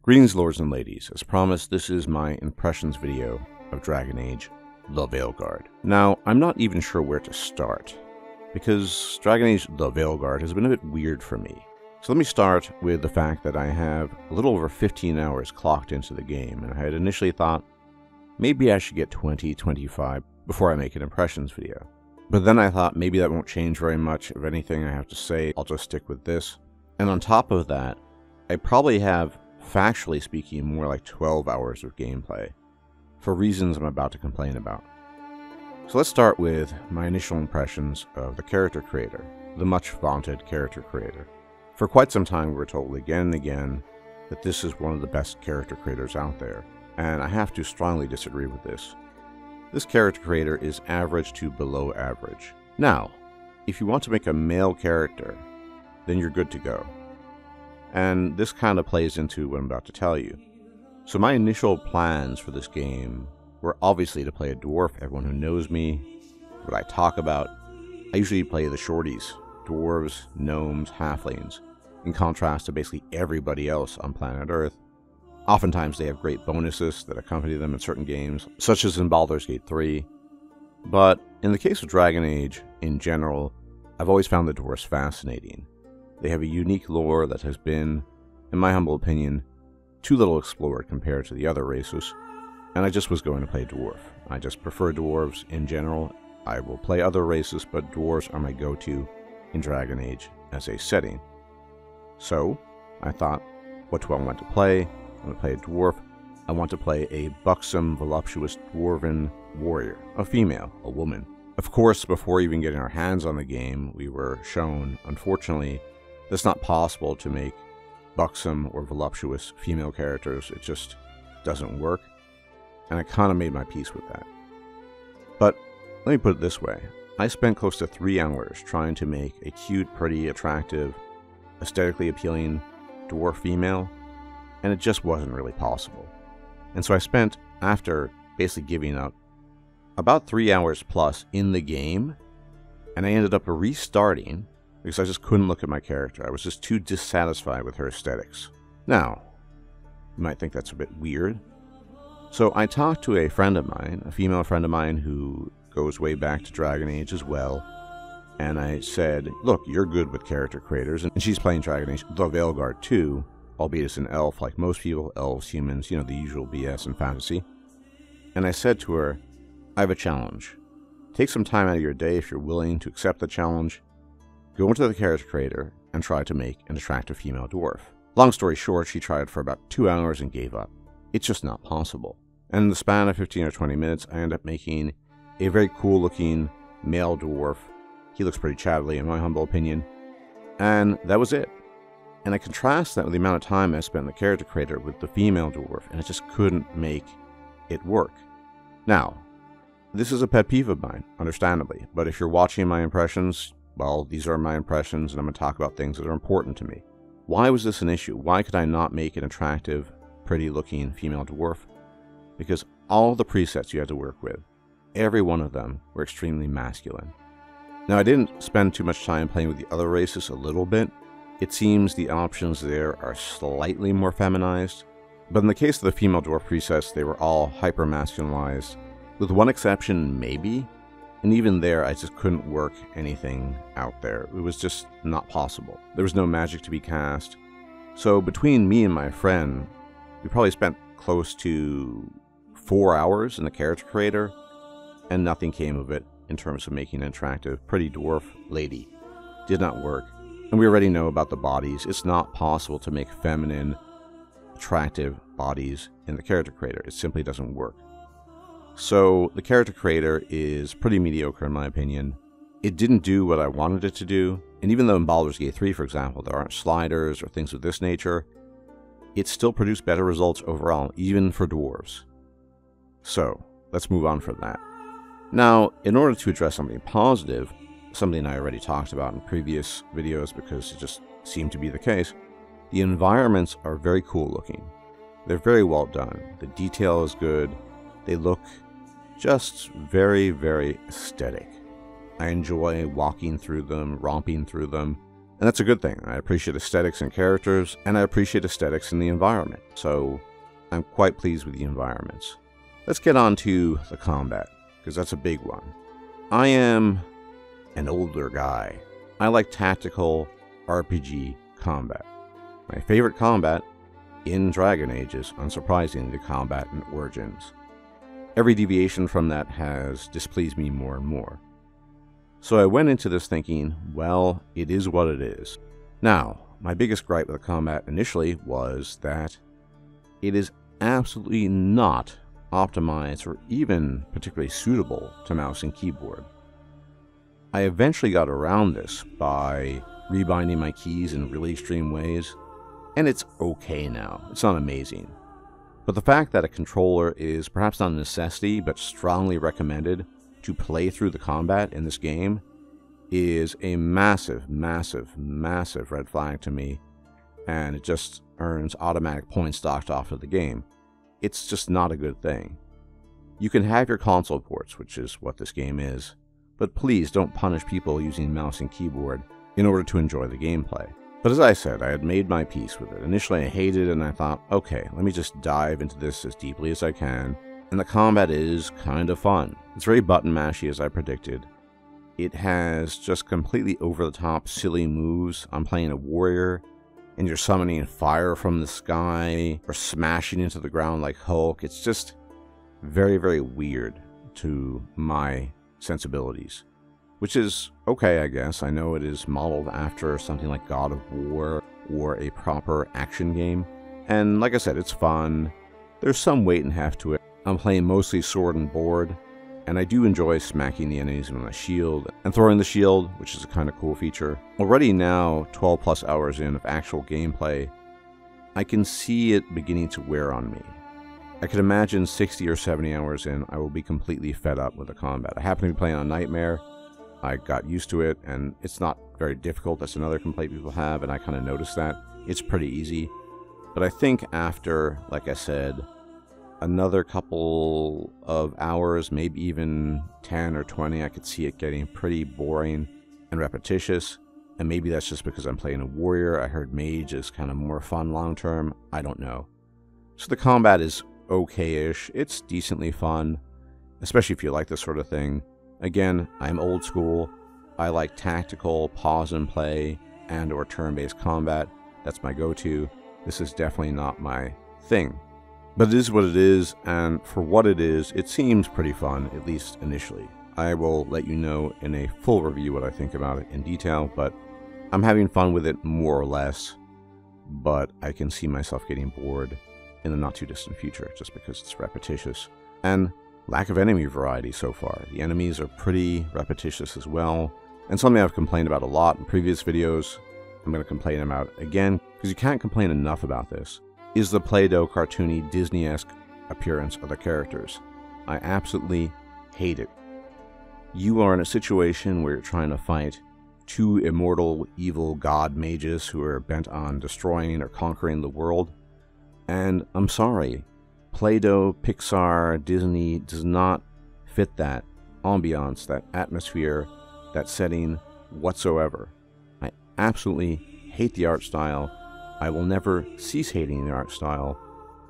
Greetings, lords and ladies. As promised, this is my impressions video of Dragon Age The Veilguard. Now, I'm not even sure where to start, because Dragon Age The Veilguard has been a bit weird for me. So let me start with the fact that I have a little over 15 hours clocked into the game, and I had initially thought maybe I should get 20-25 before I make an impressions video. But then I thought maybe that won't change very much. If anything I have to say, I'll just stick with this. And on top of that, I probably have, factually speaking, more like 12 hours of gameplay, for reasons I'm about to complain about. So let's start with my initial impressions of the character creator, the much vaunted character creator. For quite some time we were told again and again that this is one of the best character creators out there, and I have to strongly disagree with this. This character creator is average to below average. Now, if you want to make a male character, then you're good to go. And this kind of plays into what I'm about to tell you. So my initial plans for this game were obviously to play a dwarf. Everyone who knows me, what I talk about, I usually play the shorties, dwarves, gnomes, halflings, in contrast to basically everybody else on planet Earth. Oftentimes they have great bonuses that accompany them in certain games, such as in Baldur's Gate 3. But in the case of Dragon Age, in general, I've always found the dwarves fascinating. They have a unique lore that has been, in my humble opinion, too little explored compared to the other races, and I just was going to play dwarf. I just prefer dwarves in general. I will play other races, but dwarves are my go-to in Dragon Age as a setting. So, I thought, what do I want to play? I want to play a dwarf. I want to play a buxom, voluptuous dwarven warrior, a female, a woman. Of course, before even getting our hands on the game, we were shown, unfortunately, it's not possible to make buxom or voluptuous female characters. It just doesn't work. And I kind of made my peace with that. But let me put it this way. I spent close to 3 hours trying to make a cute, pretty, attractive, aesthetically appealing dwarf female, and it just wasn't really possible. And so I spent, after basically giving up, about 3 hours plus in the game, and I ended up restarting because I just couldn't look at my character. I was just too dissatisfied with her aesthetics. Now, you might think that's a bit weird. So I talked to a friend of mine, a female friend of mine who goes way back to Dragon Age as well, and I said, look, you're good with character creators, and she's playing Dragon Age The Veilguard too, albeit as an elf like most people, elves, humans, you know, the usual BS in fantasy. And I said to her, I have a challenge. Take some time out of your day if you're willing to accept the challenge. Go into the character creator and try to make an attractive female dwarf. Long story short, she tried for about 2 hours and gave up. It's just not possible. And in the span of 15 or 20 minutes, I ended up making a very cool looking male dwarf. He looks pretty chatty in my humble opinion. And that was it. And I contrast that with the amount of time I spent in the character creator with the female dwarf, and I just couldn't make it work. Now, this is a pet peeve of mine, understandably, but if you're watching my impressions, well, these are my impressions, and I'm going to talk about things that are important to me. Why was this an issue? Why could I not make an attractive, pretty-looking female dwarf? Because all the presets you had to work with, every one of them were extremely masculine. Now, I didn't spend too much time playing with the other races a little bit. It seems the options there are slightly more feminized, but in the case of the female dwarf presets, they were all hyper-masculinized, with one exception, maybe. And even there, I just couldn't work anything out there. It was just not possible. There was no magic to be cast. So between me and my friend, we probably spent close to 4 hours in the character creator, and nothing came of it in terms of making an attractive, pretty dwarf lady. Did not work. And we already know about the bodies. It's not possible to make feminine, attractive bodies in the character creator. It simply doesn't work. So the character creator is pretty mediocre in my opinion. It didn't do what I wanted it to do, and even though in Baldur's Gate 3, for example, there aren't sliders or things of this nature, it still produced better results overall, even for dwarves. So let's move on from that. Now, in order to address something positive, something I already talked about in previous videos because it just seemed to be the case, the environments are very cool looking. They're very well done. The detail is good. They look just very, very aesthetic. I enjoy walking through them, romping through them. And that's a good thing. I appreciate aesthetics in characters, and I appreciate aesthetics in the environment. So I'm quite pleased with the environments. Let's get on to the combat, because that's a big one. I am an older guy. I like tactical RPG combat. My favorite combat in Dragon Age is, unsurprisingly, the combat in Origins. Every deviation from that has displeased me more and more. So I went into this thinking, well, it is what it is. Now, my biggest gripe with the combat initially was that it is absolutely not optimized or even particularly suitable to mouse and keyboard. I eventually got around this by rebinding my keys in really extreme ways, and it's okay now. It's not amazing. But the fact that a controller is perhaps not a necessity, but strongly recommended to play through the combat in this game is a massive, massive, massive red flag to me, and it just earns automatic points docked off of the game. It's just not a good thing. You can have your console ports, which is what this game is, but please don't punish people using mouse and keyboard in order to enjoy the gameplay. But as I said, I had made my peace with it. Initially I hated it, and I thought, okay, let me just dive into this as deeply as I can, and the combat is kind of fun. It's very button mashy, as I predicted. It has just completely over-the-top silly moves. I'm playing a warrior, and you're summoning fire from the sky, or smashing into the ground like Hulk. It's just very, very weird to my sensibilities. Which is okay, I guess. I know it is modeled after something like God of War or a proper action game. And like I said, it's fun. There's some weight and heft to it. I'm playing mostly sword and board, and I do enjoy smacking the enemies with my shield and throwing the shield, which is a kind of cool feature. Already now, 12 plus hours in of actual gameplay, I can see it beginning to wear on me. I can imagine 60 or 70 hours in, I will be completely fed up with the combat. I happen to be playing on Nightmare. I got used to it, and it's not very difficult. That's another complaint people have, and I kind of noticed that. It's pretty easy. But I think after, like I said, another couple of hours, maybe even 10 or 20, I could see it getting pretty boring and repetitious. And maybe that's just because I'm playing a warrior. I heard mage is kind of more fun long term. I don't know. So the combat is okay-ish. It's decently fun, especially if you like this sort of thing. Again, I'm old school. I like tactical, pause and play, and or turn-based combat. That's my go-to. This is definitely not my thing. But it is what it is, and for what it is, it seems pretty fun, at least initially. I will let you know in a full review what I think about it in detail, but I'm having fun with it more or less, but I can see myself getting bored in the not-too-distant future, just because it's repetitious. And lack of enemy variety so far. The enemies are pretty repetitious as well, and something I've complained about a lot in previous videos, I'm going to complain about again, because you can't complain enough about this, is the Play-Doh cartoony Disney-esque appearance of the characters. I absolutely hate it. You are in a situation where you're trying to fight two immortal evil god mages who are bent on destroying or conquering the world, and I'm sorry, Play-Doh, Pixar, Disney does not fit that ambiance, that atmosphere, that setting whatsoever. I absolutely hate the art style. I will never cease hating the art style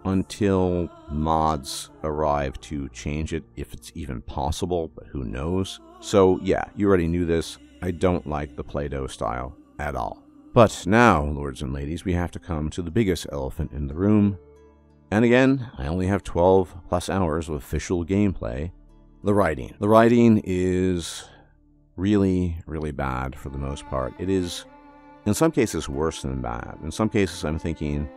until mods arrive to change it, if it's even possible, but who knows. So yeah, you already knew this. I don't like the Play-Doh style at all. But now, lords and ladies, we have to come to the biggest elephant in the room. And again, I only have 12 plus hours of official gameplay. The writing. The writing is really, really bad for the most part. It is, in some cases, worse than bad. In some cases, I'm thinking,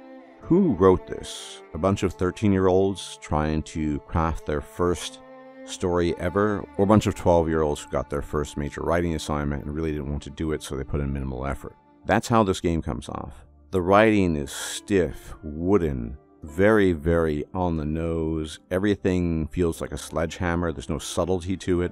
who wrote this? A bunch of 13-year-olds trying to craft their first story ever? Or a bunch of 12-year-olds who got their first major writing assignment and really didn't want to do it, so they put in minimal effort? That's how this game comes off. The writing is stiff, wooden, very, very on the nose. Everything feels like a sledgehammer. There's no subtlety to it.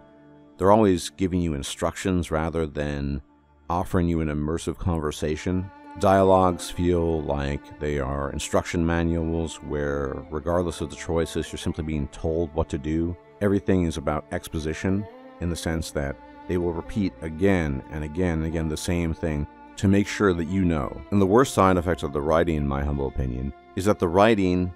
They're always giving you instructions rather than offering you an immersive conversation. Dialogues feel like they are instruction manuals where, regardless of the choices, you're simply being told what to do. Everything is about exposition in the sense that they will repeat again and again and again the same thing to make sure that you know. And the worst side effect of the writing, in my humble opinion, is that the writing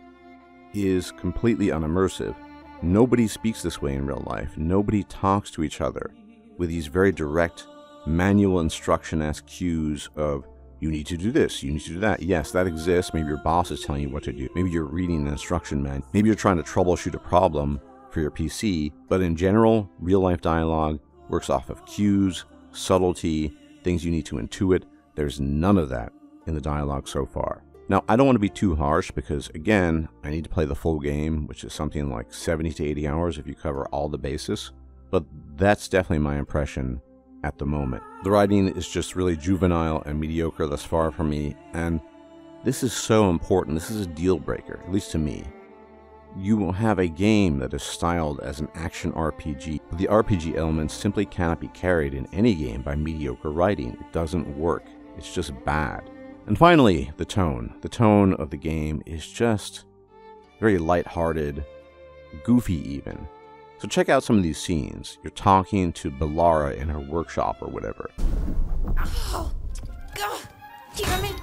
is completely unimmersive. Nobody speaks this way in real life. Nobody talks to each other with these very direct manual instruction-esque cues of, you need to do this, you need to do that. Yes, that exists. Maybe your boss is telling you what to do. Maybe you're reading an instruction manual. Maybe you're trying to troubleshoot a problem for your PC. But in general, real-life dialogue works off of cues, subtlety, things you need to intuit. There's none of that in the dialogue so far. Now, I don't want to be too harsh because, again, I need to play the full game, which is something like 70 to 80 hours if you cover all the bases. But that's definitely my impression at the moment. The writing is just really juvenile and mediocre thus far for me, and this is so important. This is a deal breaker, at least to me. You will have a game that is styled as an action RPG, but the RPG elements simply cannot be carried in any game by mediocre writing. It doesn't work. It's just bad. And finally, the tone. The tone of the game is just very lighthearted, goofy even. So check out some of these scenes. You're talking to Belara in her workshop or whatever. Oh, God, damn it.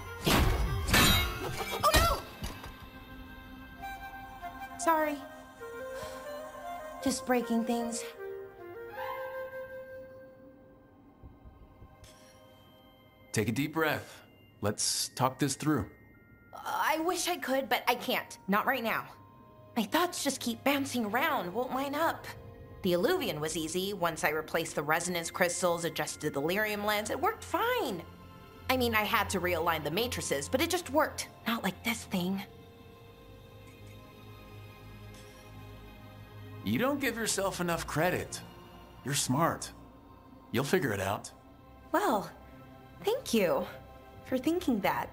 Oh, no! Sorry. Just breaking things. Take a deep breath. Let's talk this through. I wish I could, but I can't. Not right now. My thoughts just keep bouncing around, won't line up. The Illuvian was easy. Once I replaced the resonance crystals, adjusted the lyrium lens, it worked fine. I mean, I had to realign the matrices, but it just worked. Not like this thing. You don't give yourself enough credit. You're smart. You'll figure it out. Well, thank you for thinking that.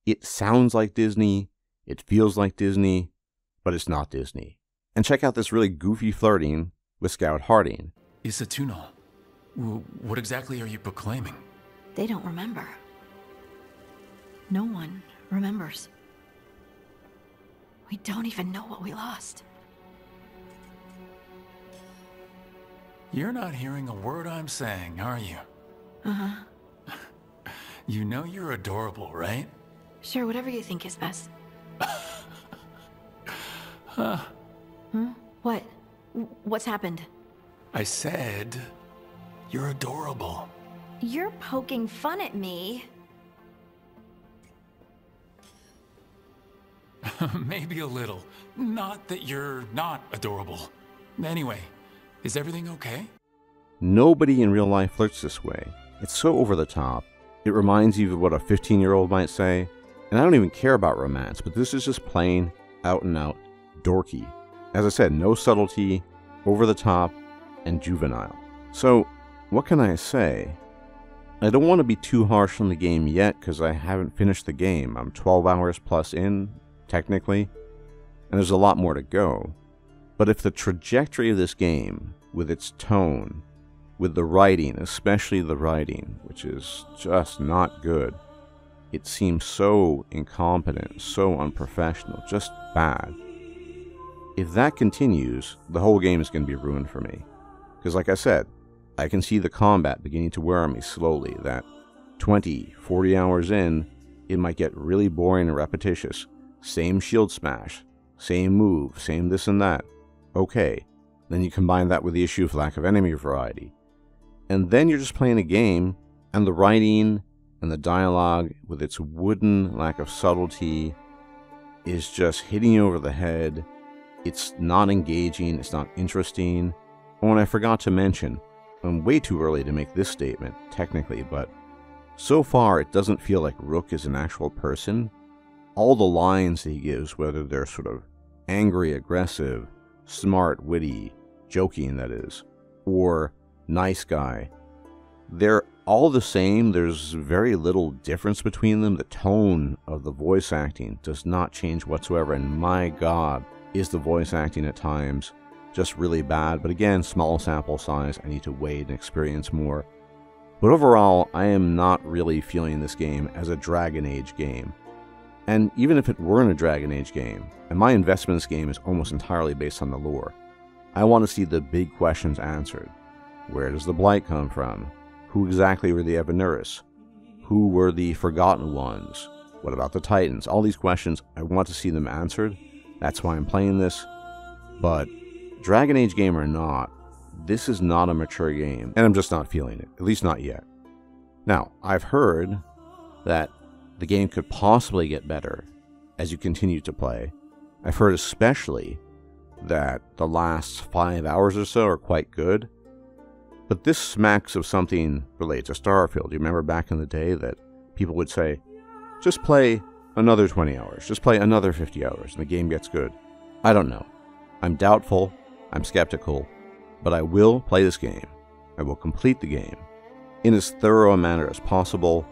It sounds like Disney, it feels like Disney, but it's not Disney. And check out this really goofy flirting with Scout Harding. Isatuna, what exactly are you proclaiming? They don't remember. No one remembers. We don't even know what we lost. You're not hearing a word I'm saying, are you? Uh-huh. You know you're adorable, right? Sure, whatever you think is best. Huh. What? What's happened? I said, you're adorable. You're poking fun at me. Maybe a little. Not that you're not adorable. Anyway, is everything okay? Nobody in real life flirts this way. It's so over the top. It reminds you of what a 15-year-old might say. And I don't even care about romance, but this is just plain, out and out, dorky. As I said, no subtlety, over the top, and juvenile. So, what can I say? I don't want to be too harsh on the game yet, because I haven't finished the game. I'm 12 hours plus in, technically, and there's a lot more to go. But if the trajectory of this game, with its tone, with the writing, especially the writing, which is just not good, it seems so incompetent, so unprofessional, just bad. If that continues, the whole game is going to be ruined for me. Because like I said, I can see the combat beginning to wear on me slowly, that 20, 40 hours in, it might get really boring and repetitious. Same shield smash, same move, same this and that. Okay, then you combine that with the issue of lack of enemy variety. And then you're just playing a game, and the writing and the dialogue, with its wooden lack of subtlety, is just hitting you over the head. It's not engaging, it's not interesting. Oh, and I forgot to mention, I'm way too early to make this statement, technically, but so far it doesn't feel like Rook is an actual person. All the lines that he gives, whether they're sort of angry, aggressive, smart, witty, joking that is, or nice guy, they're all the same. There's very little difference between them. The tone of the voice acting does not change whatsoever, and my God, is the voice acting at times just really bad. But again, small sample size, I need to wait and experience more. But overall, I am not really feeling this game as a Dragon Age game. And even if it weren't a Dragon Age game, and my investment in this game is almost entirely based on the lore, I want to see the big questions answered. Where does the Blight come from? Who exactly were the Evanuris? Who were the forgotten ones? What about the Titans? All these questions, I want to see them answered. That's why I'm playing this. But Dragon Age game or not, this is not a mature game, and I'm just not feeling it, at least not yet. Now, I've heard that the game could possibly get better as you continue to play. I've heard especially that the last 5 hours or so are quite good. But this smacks of something related to Starfield. You remember back in the day that people would say, just play another 20 hours, just play another 50 hours, and the game gets good. I don't know. I'm doubtful, I'm skeptical, but I will play this game. I will complete the game in as thorough a manner as possible,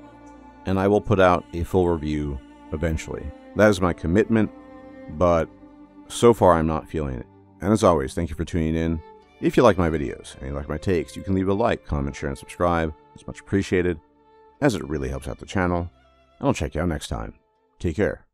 and I will put out a full review eventually. That is my commitment, but so far I'm not feeling it. And as always, thank you for tuning in. If you like my videos and you like my takes, you can leave a like, comment, share, and subscribe. It's much appreciated, as it really helps out the channel. And I'll check you out next time. Take care.